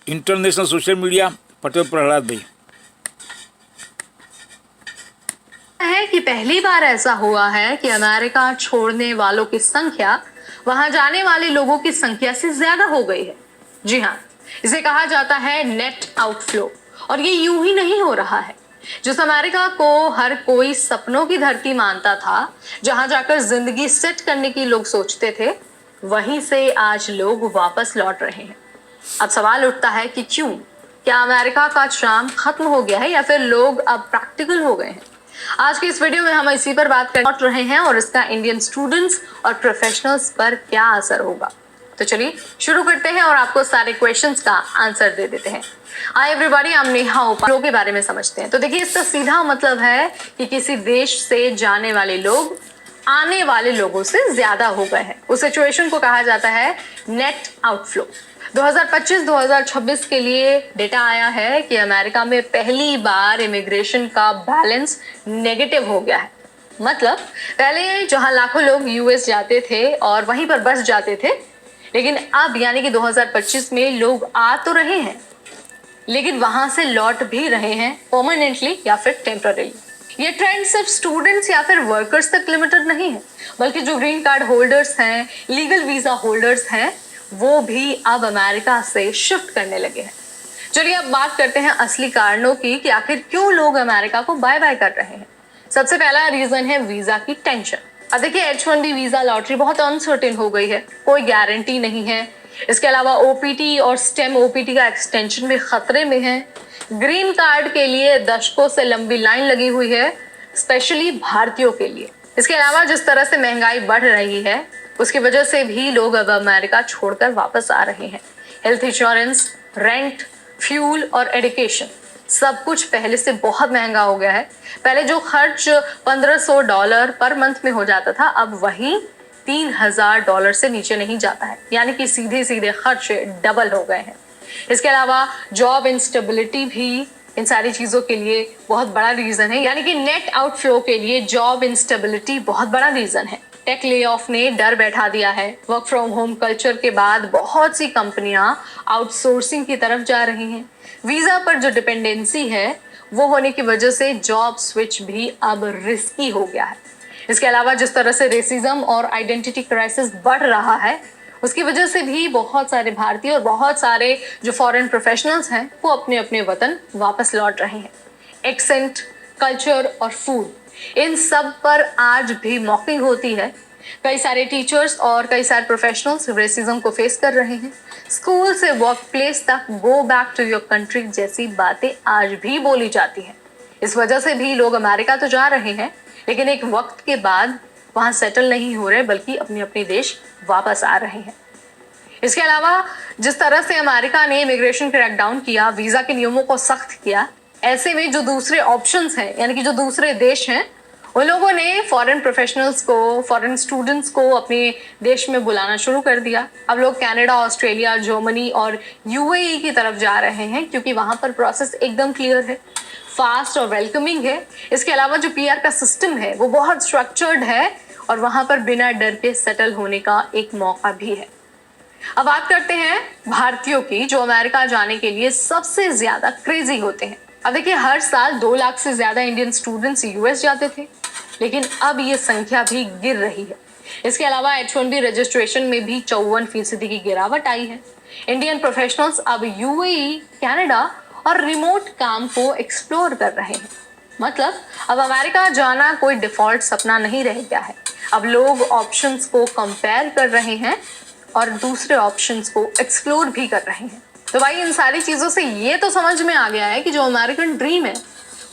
International social media Patel Prahlad भाई। है कि पहली बार ऐसा हुआ है कि अमेरिका छोड़ने वालों की संख्या वहां जाने वाले लोगों की संख्या से ज्यादा हो गई है। जी हाँ, इसे कहा जाता है नेट आउटफ्लो। और ये यूं ही नहीं हो रहा है। जिस अमेरिका को हर कोई सपनों की धरती मानता था, जहां जाकर जिंदगी सेट करने की लोग सोचते थे, वहीं से आज लोग वापस लौट रहे हैं। अब सवाल उठता है कि क्यों? क्या अमेरिका का चार्म खत्म हो गया है या फिर लोग अब प्रैक्टिकल हो गए हैं? आज के इस वीडियो में हम इसी पर बात कर रहे हैं और इसका इंडियन स्टूडेंट्स और प्रोफेशनल्स पर क्या असर होगा। तो चलिए शुरू करते हैं और आपको सारे क्वेश्चंस का आंसर दे देते हैं। हाय एवरीबॉडी, हम नेहा उपाध्याय के बारे में समझते हैं। तो देखिए, इसका सीधा मतलब है कि किसी देश से जाने वाले लोग आने वाले लोगों से ज्यादा हो गए हैं। उस सिचुएशन को कहा जाता है नेट आउटफ्लो। 2025-2026 के लिए डेटा आया है कि अमेरिका में पहली बार इमिग्रेशन का बैलेंस नेगेटिव हो गया है। मतलब पहले जहां लाखों लोग यूएस जाते थे और वहीं पर बस जाते थे, लेकिन अब यानी कि 2025 में लोग आ तो रहे हैं, लेकिन वहां से लौट भी रहे हैं परमानेंटली या फिर टेम्पररी। ये ट्रेंड सिर्फ स्टूडेंट्स या फिर वर्कर्स तक लिमिटेड नहीं है, बल्कि जो ग्रीन कार्ड होल्डर्स हैं, लीगल वीजा होल्डर्स हैं, वो भी अब अमेरिका से शिफ्ट करने लगे हैं। चलिए अब बात करते हैं असली कारणों की कि आखिर क्यों लोग अमेरिका को बाय बाय कर रहे हैं। सबसे पहला रीजन है वीजा की टेंशन। अब देखिए, H1B वीजा लॉटरी बहुत अनसर्टेन हो गई है, कोई गारंटी नहीं है। इसके अलावा ओपीटी और स्टेम ओपीटी का एक्सटेंशन भी खतरे में है। ग्रीन कार्ड के लिए दशकों से लंबी लाइन लगी हुई है, स्पेशली भारतीयों के लिए। इसके अलावा जिस तरह से महंगाई बढ़ रही है, उसकी वजह से भी लोग अब अमेरिका छोड़कर वापस आ रहे हैं। हेल्थ इंश्योरेंस, रेंट, फ्यूल और एजुकेशन सब कुछ पहले से बहुत महंगा हो गया है। पहले जो खर्च $1500 पर मंथ में हो जाता था, अब वही $3000 से नीचे नहीं जाता है, यानी कि सीधे सीधे खर्च डबल हो गए हैं। इसके अलावा जॉब इंस्टेबिलिटी भी इन सारी चीजों के लिए बहुत बड़ा रीजन है, यानी कि नेट आउटफ्लो के लिए जॉब इंस्टेबिलिटी बहुत बड़ा रीजन है। टेक ले ऑफ ने डर बैठा दिया है। वर्क फ्रॉम होम कल्चर के बाद बहुत सी कंपनियां आउटसोर्सिंग की तरफ जा रही हैं। वीजा पर जो डिपेंडेंसी है वो होने की वजह से जॉब स्विच भी अब रिस्की हो गया है। इसके अलावा जिस तरह से रेसिज्म और आइडेंटिटी क्राइसिस बढ़ रहा है, उसकी वजह से भी बहुत सारे भारतीय और बहुत सारे जो फॉरेन प्रोफेशनल्स हैं वो अपने अपने वतन वापस लौट रहे हैं। एक्सेंट, कल्चर और फूड, इन सब पर आज भी मॉकिंग होती है। कई सारे टीचर्स और कई सारे प्रोफेशनल्स रेसिज्म को फेस कर रहे हैं। स्कूल से वर्क प्लेस तक go back to your country जैसी बातें आज भी बोली जाती हैं। इस वजह से भी लोग अमेरिका तो जा रहे हैं, लेकिन एक वक्त के बाद वहां सेटल नहीं हो रहे, बल्कि अपने अपने देश वापस आ रहे हैं। इसके अलावा जिस तरह से अमेरिका ने इमिग्रेशन क्रैकडाउन किया, वीजा के नियमों को सख्त किया, ऐसे में जो दूसरे ऑप्शंस हैं, यानी कि जो दूसरे देश हैं, उन लोगों ने फॉरेन प्रोफेशनल्स को, फॉरेन स्टूडेंट्स को अपने देश में बुलाना शुरू कर दिया। अब लोग कनाडा, ऑस्ट्रेलिया, जर्मनी और यूएई की तरफ जा रहे हैं, क्योंकि वहां पर प्रोसेस एकदम क्लियर है, फास्ट और वेलकमिंग है। इसके अलावा जो पीआर का सिस्टम है वो बहुत स्ट्रक्चर्ड है और वहां पर बिना डर के सेटल होने का एक मौका भी है। अब बात करते हैं भारतीयों की, जो अमेरिका जाने के लिए सबसे ज्यादा क्रेजी होते हैं। अब देखिए, हर साल 2 लाख से ज्यादा इंडियन स्टूडेंट्स यूएस जाते थे, लेकिन अब ये संख्या भी गिर रही है। इसके अलावा H1B रजिस्ट्रेशन में भी 54% की गिरावट आई है। इंडियन प्रोफेशनल्स अब यूएई, कनाडा और रिमोट काम को एक्सप्लोर कर रहे हैं। मतलब अब अमेरिका जाना कोई डिफॉल्ट सपना नहीं रह गया है। अब लोग ऑप्शंस को कंपेयर कर रहे हैं और दूसरे ऑप्शंस को एक्सप्लोर भी कर रहे हैं। तो भाई, इन सारी चीजों से ये तो समझ में आ गया है कि जो अमेरिकन ड्रीम है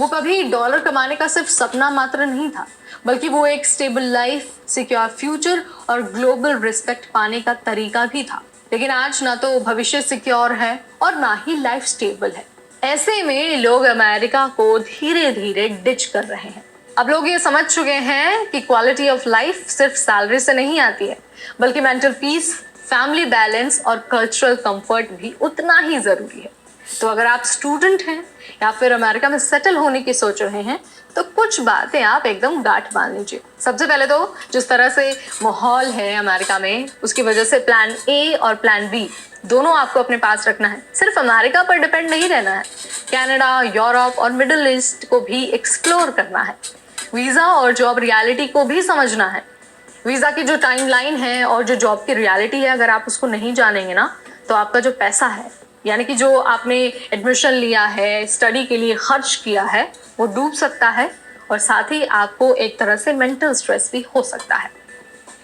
वो कभी डॉलर कमाने का सिर्फ सपना मात्र नहीं था, बल्कि वो एक स्टेबल लाइफ, सिक्योर फ्यूचर और ग्लोबल रिस्पेक्ट पाने का तरीका भी था। लेकिन आज ना तो भविष्य सिक्योर है और ना ही लाइफ स्टेबल है। ऐसे में लोग अमेरिका को धीरे धीरे डिच कर रहे हैं। अब लोग ये समझ चुके हैं कि क्वालिटी ऑफ लाइफ सिर्फ सैलरी से नहीं आती है, बल्कि मेंटल पीस, फैमिली बैलेंस और कल्चरल कंफर्ट भी उतना ही जरूरी है। तो अगर आप स्टूडेंट हैं या फिर अमेरिका में सेटल होने की सोच रहे हैं तो कुछ बातें आप एकदम गांठ बांध लीजिए। सबसे पहले तो जिस तरह से माहौल है अमेरिका में, उसकी वजह से प्लान ए और प्लान बी दोनों आपको अपने पास रखना है। सिर्फ अमेरिका पर डिपेंड नहीं रहना है, कनाडा, यूरोप और मिडिल ईस्ट को भी एक्सप्लोर करना है। वीज़ा और जॉब रियलिटी को भी समझना है। वीज़ा की जो टाइमलाइन है और जो जॉब की रियलिटी है, अगर आप उसको नहीं जानेंगे ना तो आपका जो पैसा है, यानी कि जो आपने एडमिशन लिया है, स्टडी के लिए खर्च किया है, वो डूब सकता है और साथ ही आपको एक तरह से मेंटल स्ट्रेस भी हो सकता है।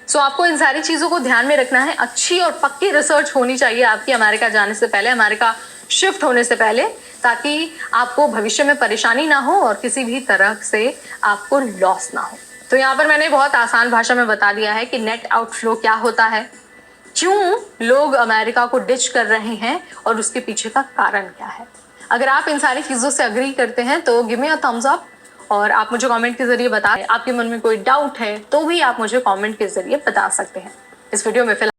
सो आपको इन सारी चीज़ों को ध्यान में रखना है। अच्छी और पक्की रिसर्च होनी चाहिए आपकी अमेरिका जाने से पहले, अमेरिका शिफ्ट होने से पहले, ताकि आपको भविष्य में परेशानी ना हो और किसी भी तरह से आपको लॉस ना हो। तो यहाँ पर मैंने बहुत आसान भाषा में बता दिया है कि नेट आउटफ्लो क्या होता है, क्यों लोग अमेरिका को डिच कर रहे हैं और उसके पीछे का कारण क्या है। अगर आप इन सारी चीज़ों से अग्री करते हैं तो give me a thumbs up और आप मुझे कमेंट के जरिए बताएं। आपके मन में कोई डाउट है तो भी आप मुझे कमेंट के जरिए बता सकते हैं। इस वीडियो में फिलहाल